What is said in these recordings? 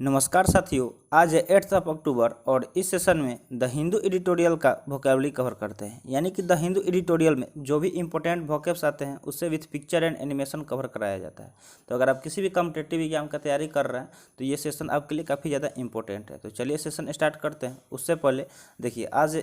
नमस्कार साथियों, आज है 8 अक्टूबर और इस सेशन में द हिंदू एडिटोरियल का वोकेबलरी कवर करते हैं। यानी कि द हिंदू एडिटोरियल में जो भी इंपॉर्टेंट वोकेब्स आते हैं उससे with picture and animation cover कराया जाता है। तो अगर आप किसी भी कॉम्पिटिटिव एग्जाम का तैयारी कर रहे हैं तो ये सेशन आपके लिए काफ़ी ज़्यादा इंपॉर्टेंट है। तो चलिए सेशन स्टार्ट करते हैं। उससे पहले देखिए, आज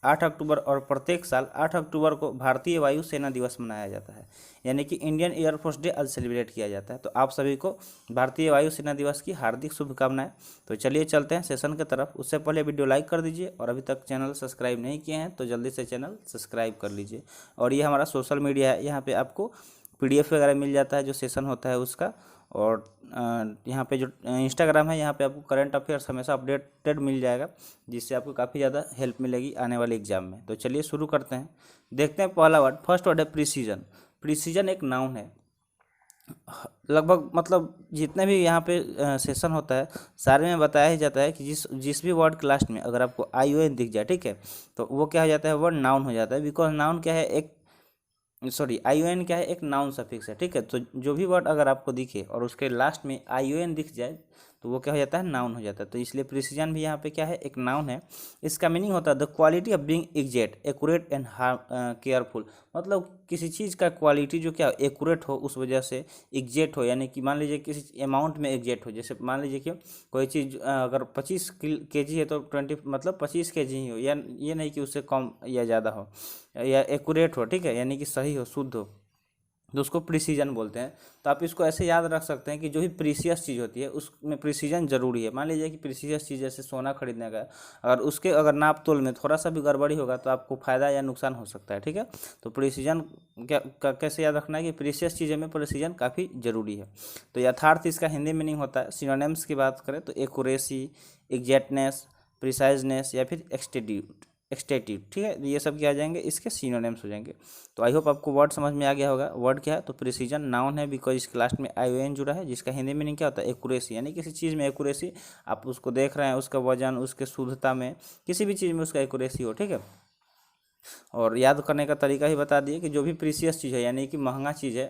8 अक्टूबर और प्रत्येक साल 8 अक्टूबर को भारतीय वायु सेना दिवस मनाया जाता है। यानी कि इंडियन एयरफोर्स डे आज सेलिब्रेट किया जाता है। तो आप सभी को भारतीय वायु सेना दिवस की हार्दिक शुभकामनाएं। तो चलिए चलते हैं सेशन की तरफ। उससे पहले वीडियो लाइक कर दीजिए और अभी तक चैनल सब्सक्राइब नहीं किए हैं तो जल्दी से चैनल सब्सक्राइब कर लीजिए। और ये हमारा सोशल मीडिया है, यहाँ पर आपको PDF वगैरह मिल जाता है जो सेशन होता है उसका। और यहाँ पे जो इंस्टाग्राम है, यहाँ पे आपको करंट अफेयर्स हमेशा अपडेटेड मिल जाएगा, जिससे आपको काफ़ी ज़्यादा हेल्प मिलेगी आने वाले एग्जाम में। तो चलिए शुरू करते हैं। देखते हैं पहला वर्ड, फर्स्ट वर्ड है प्रिसीजन। प्रिसीजन एक नाउन है। लगभग मतलब जितने भी यहाँ पे सेशन होता है सारे में बताया ही जाता है कि जिस भी वर्ड के लास्ट में अगर आपको ION दिख जाए, ठीक है, तो वो क्या हो जाता है, वर्ड नाउन हो जाता है। बिकॉज नाउन क्या है, ION क्या है, एक नाउन सफिक्स है, ठीक है। तो जो भी वर्ड अगर आपको दिखे और उसके लास्ट में ION दिख जाए तो वो क्या हो जाता है, नाउन हो जाता है। तो इसलिए प्रिसीजन भी यहाँ पे क्या है, एक नाउन है। इसका मीनिंग होता है the quality of being exact, accurate and careful. मतलब किसी चीज़ का क्वालिटी जो क्या एक्यूरेट हो, उस वजह से एग्जैक्ट हो। यानी कि मान लीजिए किसी अमाउंट में एग्जैक्ट हो। जैसे मान लीजिए कि कोई चीज़ अगर 25 kg है तो 20 मतलब 25 kg ही हो, या ये नहीं कि उससे कम या ज़्यादा हो, या एक्यूरेट हो, ठीक है, यानी कि सही हो, शुद्ध हो, तो उसको प्रिसीजन बोलते हैं। तो आप इसको ऐसे याद रख सकते हैं कि जो भी प्रीसियस चीज़ होती है उसमें प्रिसीजन जरूरी है। मान लीजिए कि प्रीसियस चीज़ जैसे सोना खरीदने का, अगर उसके अगर नाप तोल में थोड़ा सा भी गड़बड़ी होगा तो आपको फ़ायदा या नुकसान हो सकता है, ठीक है। तो प्रिसीजन कैसे याद रखना है कि प्रीसियस चीज़ों में प्रिसीजन काफ़ी जरूरी है। तो यथार्थ इसका हिंदी मीनिंग होता है। सिनोनिम्स की बात करें तो एक्यूरेसी, एग्जैक्टनेस, प्रिसाइजनेस या फिर एक्सटेटिव, ठीक है, ये सब क्या आ जाएंगे, इसके सिनोनिम्स हो जाएंगे। तो आई होप आपको वर्ड समझ में आ गया होगा। वर्ड क्या है, तो प्रिसीजन नाउन है बिकॉज इसके लास्ट में ION जुड़ा है, जिसका हिंदी मीनिंग क्या होता है, एक्यूरेसी। यानी किसी चीज़ में एक्यूरेसी, आप उसको देख रहे हैं, उसका वजन, उसके शुद्धता में, किसी भी चीज़ में उसका एक्यूरेसी हो, ठीक है। और याद करने का तरीका ही बता दिए कि जो भी प्रीसियस चीज़ है, यानी कि महंगा चीज़ है,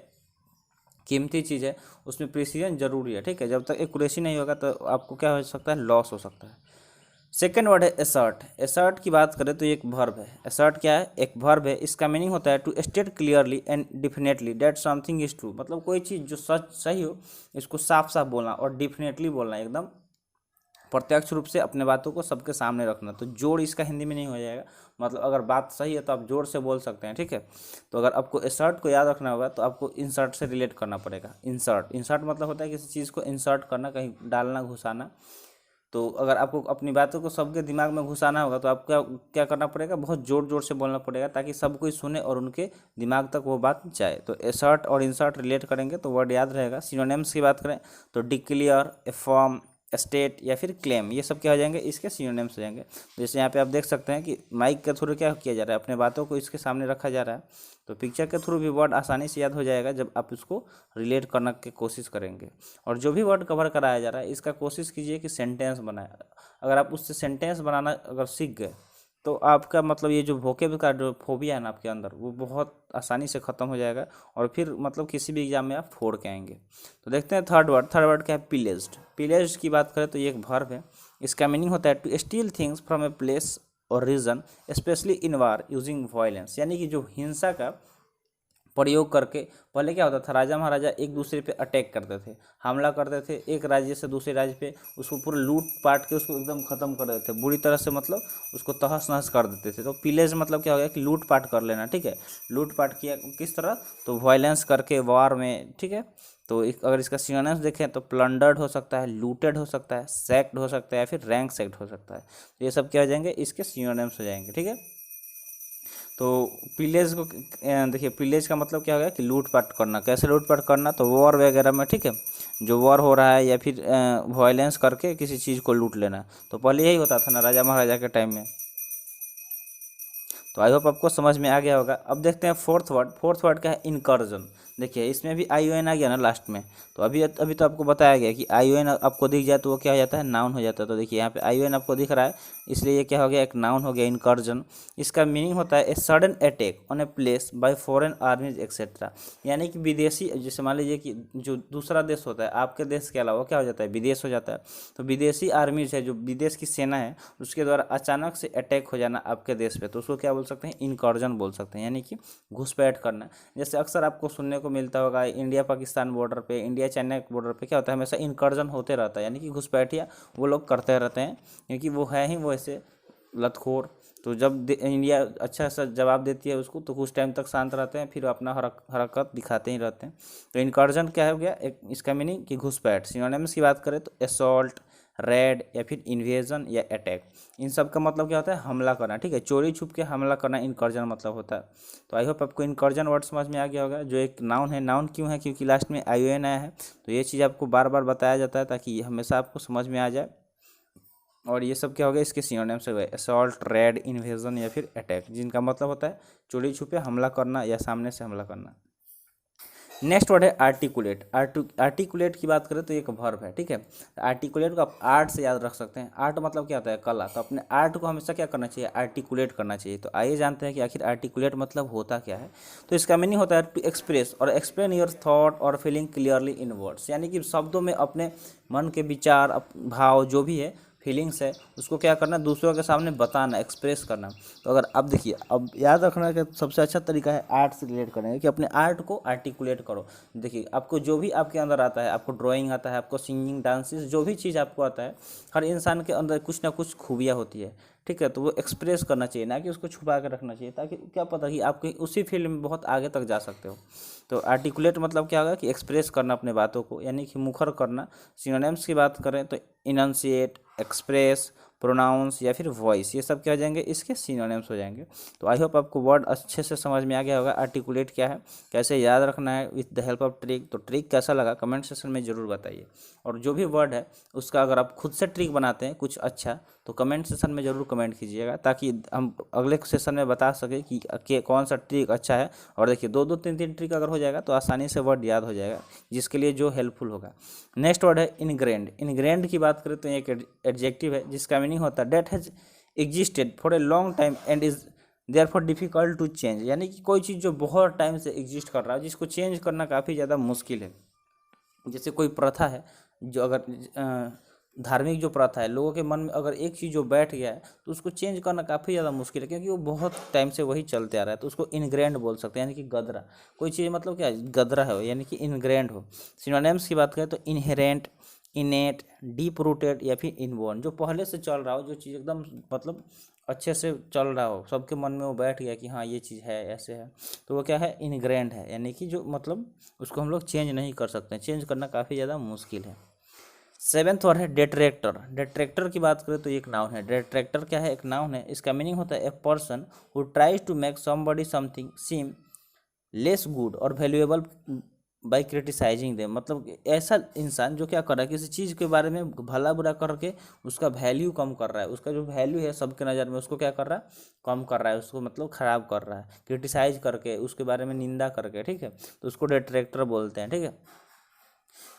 कीमती चीज़ है, उसमें प्रिसीजन जरूरी है, ठीक है। जब तक एक्यूरेसी नहीं होगा तो आपको क्या हो सकता है, लॉस हो सकता है। सेकेंड वर्ड है एसर्ट। एसर्ट की बात करें तो ये एक वर्ब है। एसर्ट क्या है, एक वर्ब है। इसका मीनिंग होता है to state clearly and definitely that something is true. मतलब कोई चीज़ जो सच सही हो, इसको साफ साफ बोलना, और डिफिनेटली बोलना, एकदम प्रत्यक्ष रूप से अपने बातों को सबके सामने रखना। तो जोड़ इसका हिंदी में नहीं हो जाएगा। मतलब अगर बात सही है तो आप जोड़ से बोल सकते हैं, ठीक है। तो अगर आपको एसर्ट को याद रखना होगा तो आपको इंसर्ट से रिलेट करना पड़ेगा। इंसर्ट मतलब होता है किसी चीज़ को इंसर्ट करना, कहीं डालना, घुसाना। तो अगर आपको अपनी बातों को सबके दिमाग में घुसाना होगा तो आपको क्या करना पड़ेगा, बहुत ज़ोर ज़ोर से बोलना पड़ेगा ताकि सब कोई सुने और उनके दिमाग तक वो बात जाए। तो एसर्ट और इंसर्ट रिलेट करेंगे तो वर्ड याद रहेगा। सिनोनिम्स की बात करें तो डिक्लेयर, अफर्म, स्टेट या फिर क्लेम, ये सब क्या हो जाएंगे, इसके सिनोनिम्स हो जाएंगे। जैसे यहाँ पे आप देख सकते हैं कि माइक के थ्रू क्या किया जा रहा है, अपने बातों को इसके सामने रखा जा रहा है। तो पिक्चर के थ्रू भी वर्ड आसानी से याद हो जाएगा जब आप इसको रिलेट करने की कोशिश करेंगे। और जो भी वर्ड कवर कराया जा रहा है इसका कोशिश कीजिए कि सेंटेंस बनाए। अगर आप उससे सेंटेंस बनाना अगर सीख गए तो आपका मतलब ये जो वोकेब का जो फोबिया है ना आपके अंदर, वो बहुत आसानी से ख़त्म हो जाएगा और फिर मतलब किसी भी एग्जाम में आप फोड़ के आएंगे। तो देखते हैं थर्ड वर्ड क्या है, पिलेज्ड। पिलेज्ड की बात करें तो ये एक वर्ब है। इसका मीनिंग होता है to steal things from a place और region especially in war using violence. यानी कि जो हिंसा का प्रयोग करके, पहले क्या होता था, राजा महाराजा एक दूसरे पे अटैक करते थे, हमला करते थे एक राज्य से दूसरे राज्य पे, उसको पूरा लूट पाट के उसको एकदम खत्म कर देते थे बुरी तरह से, मतलब उसको तहस नहस कर देते थे। तो पिलेज मतलब क्या हो गया कि लूट पाट कर लेना, ठीक है। लूट पाट किया किस तरह, तो वायलेंस करके वार में, ठीक है। तो अगर इसका सिनोनिम्स देखें तो प्लंडर्ड हो सकता है, लूटेड हो सकता है, सैक्ड हो सकता है, या फिर रैंक सैक्ड हो सकता है। तो ये सब क्या हो जाएंगे, इसके सिनोनिम्स हो जाएंगे, ठीक है। तो पिलेज को देखिए, पिलेज का मतलब क्या हो गया कि लूटपाट करना। कैसे लूटपाट करना, तो वॉर वगैरह में, ठीक है, जो वॉर हो रहा है या फिर वायलेंस करके किसी चीज़ को लूट लेना। तो पहले यही होता था ना राजा महाराजा के टाइम में। तो आई होप आपको समझ में आ गया होगा। अब देखते हैं फोर्थ वर्ड क्या है, इनकर्जन। देखिए इसमें भी आई ओ एन आ गया ना लास्ट में, तो अभी तो आपको बताया गया कि आई ओ एन आपको दिख जाए तो वो क्या हो जाता है, नाउन हो जाता है। तो देखिए यहाँ पे आई ओ एन आपको दिख रहा है, इसलिए ये क्या हो गया, एक नाउन हो गया, इनकर्जन। इसका मीनिंग होता है a sudden attack on a place by foreign आर्मीज etcetera, यानी कि विदेशी, जैसे मान लीजिए कि जो दूसरा देश होता है आपके देश के अलावा क्या हो जाता है, विदेश हो जाता है। तो विदेशी आर्मीज है, जो विदेश की सेना है, उसके द्वारा अचानक से अटैक हो जाना आपके देश पे, तो उसको क्या बोल सकते हैं, इनकर्जन बोल सकते हैं, यानी कि घुसपैठ करना। जैसे अक्सर आपको सुनने को मिलता होगा इंडिया पाकिस्तान बॉर्डर पे, इंडिया चाइना बॉर्डर पे क्या होता है, हमेशा इनकर्जन होते रहता है, यानी कि घुसपैठिया वो लोग करते रहते हैं, क्योंकि वो है ही वो ऐसे लतखोर। तो जब इंडिया अच्छा सा जवाब देती है उसको, तो कुछ टाइम तक शांत रहते हैं, फिर अपना हरकत दिखाते ही रहते हैं। तो इनकर्जन क्या हो गया, एक इसका मीनिंग कि घुसपैठ। सिनोनिम्स की बात करें तो असॉल्ट, रेड या फिर इन्वेजन या अटैक, इन सब का मतलब क्या होता है, हमला करना। ठीक है, चोरी छुप के हमला करना इनकर्जन मतलब होता है। तो आई होप आपको इनकर्जन वर्ड समझ में आ गया होगा, जो एक नाउन है। नाउन क्यों है, क्योंकि लास्ट में आई ओ एन आया है, तो ये चीज़ आपको बार बार बताया जाता है ताकि हमेशा आपको समझ में आ जाए। और ये सब क्या हो गया, इसके सिनोनिम्स हो गए असॉल्ट, रेड, इन्वेजन या फिर अटैक, जिनका मतलब होता है चोरी छुपे हमला करना या सामने से हमला करना। नेक्स्ट वर्ड है आर्टिकुलेट। आर्टिकुलेट की बात करें तो एक वर्ब है। ठीक है, आर्टिकुलेट को आप आर्ट से याद रख सकते हैं। आर्ट मतलब क्या होता है, कला। तो अपने आर्ट को हमेशा क्या करना चाहिए, आर्टिकुलेट करना चाहिए। तो आइए जानते हैं कि आखिर आर्टिकुलेट मतलब होता क्या है। तो इसका मीनिंग होता है टू एक्सप्रेस और एक्सप्लेन योर थॉट और फीलिंग क्लियरली इन वर्ड्स, यानी कि शब्दों में अपने मन के विचार, भाव, जो भी है, फीलिंग्स है, उसको क्या करना, दूसरों के सामने बताना, एक्सप्रेस करना। तो अगर अब देखिए, अब याद रखना कि सबसे अच्छा तरीका है आर्ट से रिलेट करने का, कि अपने आर्ट को आर्टिकुलेट करो। देखिए आपको जो भी आपके अंदर आता है, आपको ड्राइंग आता है, आपको सिंगिंग, डांसिंग, जो भी चीज़ आपको आता है, हर इंसान के अंदर कुछ ना कुछ खूबियाँ होती है। ठीक है, तो वो एक्सप्रेस करना चाहिए, ना कि उसको छुपा कर रखना चाहिए, ताकि क्या पता कि आप कहीं उसी फील्ड में बहुत आगे तक जा सकते हो। तो आर्टिकुलेट मतलब क्या होगा कि एक्सप्रेस करना अपने बातों को, यानी कि मुखर करना। सिनोनिम्स की बात करें तो इनंशिएट, एक्सप्रेस, प्रोनाउंस या फिर वॉइस, ये सब क्या हो जाएंगे, इसके सिनोनिम्स हो जाएंगे। तो आई होप आपको वर्ड अच्छे से समझ में आ गया होगा, आर्टिकुलेट क्या है, कैसे याद रखना है with the help of trick. तो ट्रिक कैसा लगा कमेंट सेक्शन में ज़रूर बताइए, और जो भी वर्ड है उसका अगर आप खुद से ट्रिक बनाते हैं कुछ अच्छा, तो कमेंट सेक्शन में ज़रूर कमेंट कीजिएगा, ताकि हम अगले सेशन में बता सकें कि कौन सा ट्रिक अच्छा है। और देखिए 2-2 3-3 ट्रिक अगर हो जाएगा तो आसानी से वर्ड याद हो जाएगा, जिसके लिए जो हेल्पफुल होगा। नेक्स्ट वर्ड है इनग्रेंड। इनग्रेंड की बात करें तो एक एडजेक्टिव है, जिसका मीनिंग होता है that has existed for a long time and is therefore difficult to change, यानी कि कोई चीज़ जो बहुत टाइम से एग्जिस्ट कर रहा है, जिसको चेंज करना काफ़ी ज़्यादा मुश्किल है। जैसे कोई प्रथा है, जो अगर धार्मिक जो प्रथा है, लोगों के मन में अगर एक चीज़ जो बैठ गया है, तो उसको चेंज करना काफ़ी ज़्यादा मुश्किल है, क्योंकि वो बहुत टाइम से वही चलते आ रहा है। तो उसको इनग्रेंड बोल सकते हैं, यानी कि गदरा। कोई चीज़ मतलब क्या है, गदरा है, यानी कि इनग्रेंड हो। सिनोनिम्स की बात करें तो इनहेरेंट, इनेट, डीप रूटेड या फिर इनबोर्न, जो पहले से चल रहा हो, जो चीज़ एकदम मतलब अच्छे से चल रहा हो, सबके मन में वो बैठ गया कि हाँ ये चीज़ है, ऐसे है, तो वो क्या है, इनग्रेंड है, यानी कि जो मतलब उसको हम लोग चेंज नहीं कर सकते, चेंज करना काफ़ी ज़्यादा मुश्किल है। सेवेंथ वर्ड है डेट्रैक्टर। डेट्रैक्टर की बात करें तो एक नाउन है। डेट्रैक्टर क्या है, एक नाउन है। इसका मीनिंग होता है a person who tries to make somebody something seem less good और वैल्यूएबल बाय क्रिटिसाइजिंग देम, मतलब ऐसा इंसान जो क्या कर रहा है, किसी चीज़ के बारे में भला बुरा करके उसका वैल्यू कम कर रहा है, उसका जो वैल्यू है सबके नज़र में, उसको क्या कर रहा है, कम कर रहा है, उसको मतलब ख़राब कर रहा है, क्रिटिसाइज करके, उसके बारे में निंदा करके। ठीक है, तो उसको डेट्रैक्टर बोलते हैं। ठीक है,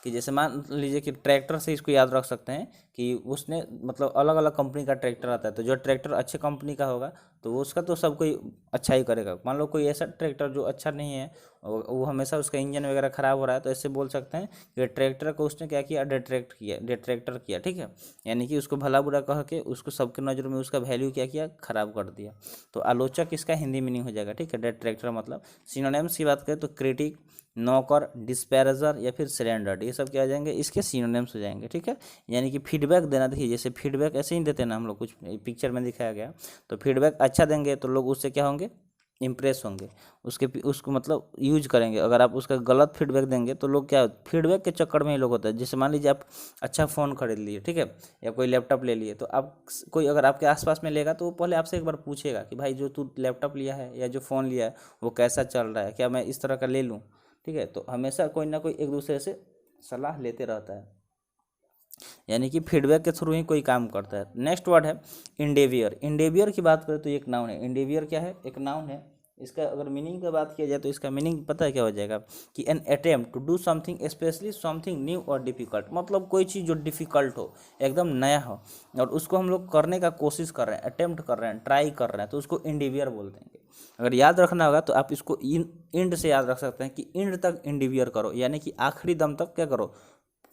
कि जैसे मान लीजिए कि ट्रैक्टर से इसको याद रख सकते हैं कि उसने मतलब अलग अलग कंपनी का ट्रैक्टर आता है, तो जो ट्रैक्टर अच्छे कंपनी का होगा तो वो उसका तो सब कोई अच्छा ही करेगा। मान लो कोई ऐसा ट्रैक्टर जो अच्छा नहीं है, वो हमेशा उसका इंजन वगैरह ख़राब हो रहा है, तो ऐसे बोल सकते हैं कि ट्रैक्टर को उसने क्या किया, डिट्रैक्टर किया। ठीक है, यानी कि उसको भला बुरा कह के उसको सबके नज़र में उसका वैल्यू क्या किया, ख़राब कर दिया। तो आलोचक इसका हिंदी मीनिंग हो जाएगा। ठीक है, डिट्रैक्टर मतलब। सिनोनिम्स की बात करें तो क्रिटिक, नौकर, डिस्पैरेजर या फिर सिलेंडर, ये सब क्या आ जाएंगे, इसके सिनोनिम्स हो जाएंगे। ठीक है, यानी कि फीडबैक देना। देखिए जैसे फीडबैक ऐसे ही देते हैं ना हम लोग, कुछ पिक्चर में दिखाया गया, तो फीडबैक अच्छा देंगे तो लोग उससे क्या होंगे, इम्प्रेस होंगे, उसको मतलब यूज करेंगे। अगर आप उसका गलत फीडबैक देंगे तो लोग क्या, फीडबैक के चक्कर में ही लोग होता है। जैसे मान लीजिए आप अच्छा फ़ोन खरीद लिए, ठीक है, या कोई लैपटॉप ले लिए, तो आप कोई अगर आपके आसपास में लेगा तो वो पहले आपसे एक बार पूछेगा कि भाई जो तू लैपटॉप लिया है या जो फ़ोन लिया है वो कैसा चल रहा है, क्या मैं इस तरह का ले लूँ। ठीक है, तो हमेशा कोई ना कोई एक दूसरे से सलाह लेते रहता है, यानी कि फीडबैक के थ्रू ही कोई काम करता है। नेक्स्ट वर्ड है इंडेवियर। इंडेवियर की बात करें तो एक नाउन है। इंडेवियर क्या है, एक नाउन है। इसका अगर मीनिंग की बात किया जाए तो इसका मीनिंग पता है क्या हो जाएगा कि an attempt to do something specially something new और डिफिकल्ट, मतलब कोई चीज़ जो डिफिकल्ट हो, एकदम नया हो और उसको हम लोग करने का कोशिश कर रहे हैं, अटेम्प्ट कर रहे हैं, ट्राई कर रहे हैं, तो उसको इंडिवियर बोल देंगे। अगर याद रखना होगा तो आप इसको इंड से याद रख सकते हैं कि इंड तक इंडिवियर करो, यानी कि आखिरी दम तक क्या करो,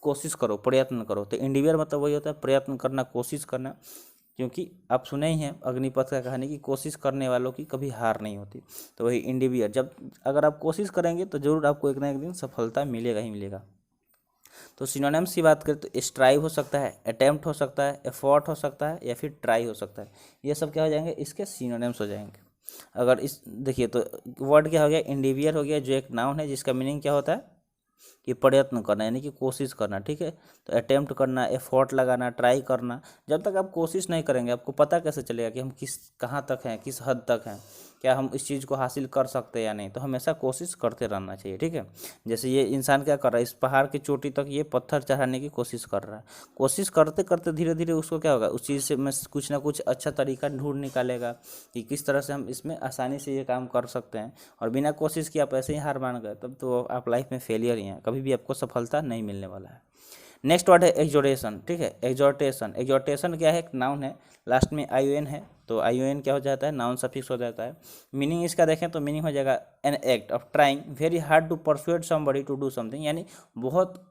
कोशिश करो, प्रयत्न करो। तो इंडिवियर मतलब वही होता है प्रयत्न करना, कोशिश करना, क्योंकि आप सुने ही हैं अग्निपथ का कहानी की कोशिश करने वालों की कभी हार नहीं होती। तो वही इंडिवियर, जब अगर आप कोशिश करेंगे तो जरूर आपको एक ना एक दिन सफलता मिलेगा ही मिलेगा। तो सिनोनिम्स की बात करें तो स्ट्राइव हो सकता है, अटेम्प्ट हो सकता है, एफर्ट हो सकता है या फिर ट्राई हो सकता है। ये सब क्या हो जाएंगे, इसके सिनोनिम्स हो जाएंगे। अगर इस देखिए तो वर्ड क्या हो गया, इंडिवियर हो गया, जो एक नाउन है जिसका मीनिंग क्या होता है कि प्रयत्न करना, यानी कि कोशिश करना, ठीक है। तो अटेम्प्ट करना, एफर्ट लगाना, ट्राई करना। जब तक आप कोशिश नहीं करेंगे आपको पता कैसे चलेगा कि हम कहाँ तक हैं, किस हद तक हैं, क्या हम इस चीज़ को हासिल कर सकते हैं या नहीं। तो हमेशा कोशिश करते रहना चाहिए, ठीक है। जैसे ये इंसान क्या कर रहा है, इस पहाड़ की चोटी तक ये पत्थर चढ़ाने की कोशिश कर रहा है। कोशिश करते करते धीरे धीरे उसको क्या होगा, उस चीज़ से में कुछ ना कुछ अच्छा तरीका ढूंढ निकालेगा कि किस तरह से हम इसमें आसानी से ये काम कर सकते हैं। और बिना कोशिश किए आप ऐसे ही हार मान गए तब तो आप लाइफ में फेलियर ही हैं, कभी भी आपको सफलता नहीं मिलने वाला है। नेक्स्ट वर्ड है एग्जोर्टेशन, ठीक है। एग्जोर्टेशन, एग्जोर्टेशन क्या है, एक नाउन है, लास्ट में आईओएन है, तो आईओएन क्या हो जाता है, नाउन सफिक्स हो जाता है। मीनिंग इसका देखें तो मीनिंग हो जाएगा an act of trying very hard to persuade somebody to do something, यानी बहुत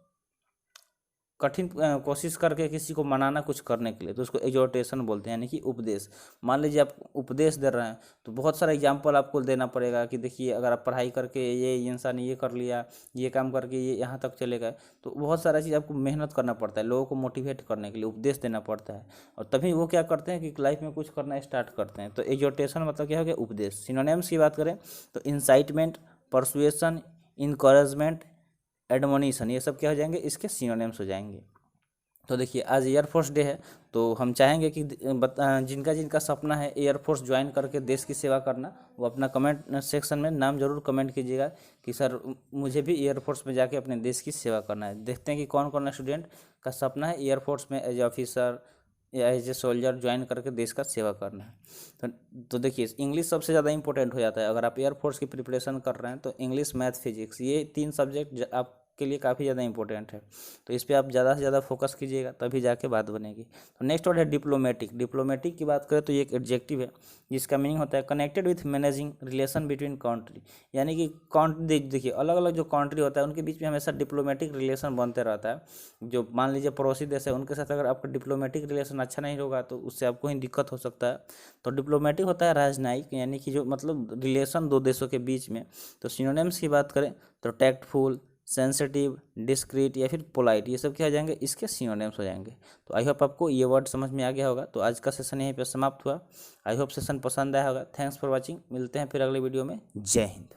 कठिन कोशिश करके किसी को मनाना कुछ करने के लिए, तो उसको एग्जोर्टेशन बोलते हैं, यानी कि उपदेश। मान लीजिए आप उपदेश दे रहे हैं तो बहुत सारा एग्जाम्पल आपको देना पड़ेगा कि देखिए अगर आप पढ़ाई करके ये इंसान ये कर लिया, ये काम करके ये यहाँ तक चले गए, तो बहुत सारा चीज़ आपको मेहनत करना पड़ता है, लोगों को मोटिवेट करने के लिए उपदेश देना पड़ता है, और तभी वो क्या करते हैं कि लाइफ में कुछ करना स्टार्ट करते हैं। तो एग्जोर्टेशन मतलब क्या हो गया, उपदेश। सिनोनिम्स की बात करें तो इंसाइटमेंट, परसुएशन, इनकरेजमेंट, एडमोनिशन, ये सब क्या हो जाएंगे, इसके सिनोनिम्स हो जाएंगे। तो देखिए आज एयरफोर्स डे है, तो हम चाहेंगे कि जिनका जिनका सपना है एयरफोर्स ज्वाइन करके देश की सेवा करना, वो अपना कमेंट सेक्शन में नाम जरूर कमेंट कीजिएगा कि सर मुझे भी एयरफोर्स में जाके अपने देश की सेवा करना है। देखते हैं कि कौन कौन स्टूडेंट का सपना है एयरफोर्स में एज ऑफिसर या एज ए सोल्जर ज्वाइन करके देश का सेवा करना है। तो देखिए इंग्लिश सबसे ज़्यादा इंपॉर्टेंट हो जाता है। अगर आप एयरफोर्स की प्रिपरेशन कर रहे हैं तो इंग्लिश, मैथ, फिजिक्स, ये 3 सब्जेक्ट आपके लिए काफ़ी ज़्यादा इंपॉर्टेंट है। तो इस पर आप ज़्यादा से ज़्यादा फोकस कीजिएगा, तभी जाके बात बनेगी। तो नेक्स्ट वर्ड है डिप्लोमेटिक। डिप्लोमेटिक की बात करें तो ये एक एडजेक्टिव है जिसका मीनिंग होता है connected with managing relation between country, यानी कि कंट्री, देखिए अलग अलग जो कंट्री होता है उनके बीच में हमेशा डिप्लोमेटिक रिलेशन बनते रहता है। जो मान लीजिए पड़ोसी देश है उनके साथ अगर आपका डिप्लोमेटिक रिलेशन अच्छा नहीं होगा तो उससे आपको ही दिक्कत हो सकता है। तो डिप्लोमेटिक होता है राजनयिक, यानी कि जो मतलब रिलेशन दो देशों के बीच में। तो सिनोनिम्स की बात करें तो टैक्टफुल, सेंसिटिव, डिस्क्रीट या फिर पोलाइट, ये सब क्या हो जाएंगे, इसके सिनोनिम्स हो जाएंगे। तो आई होप आपको ये वर्ड समझ में आ गया होगा। तो आज का सेशन यहीं पे समाप्त हुआ। आई होप सेशन पसंद आया होगा। थैंक्स फॉर वॉचिंग, मिलते हैं फिर अगले वीडियो में। जय हिंद।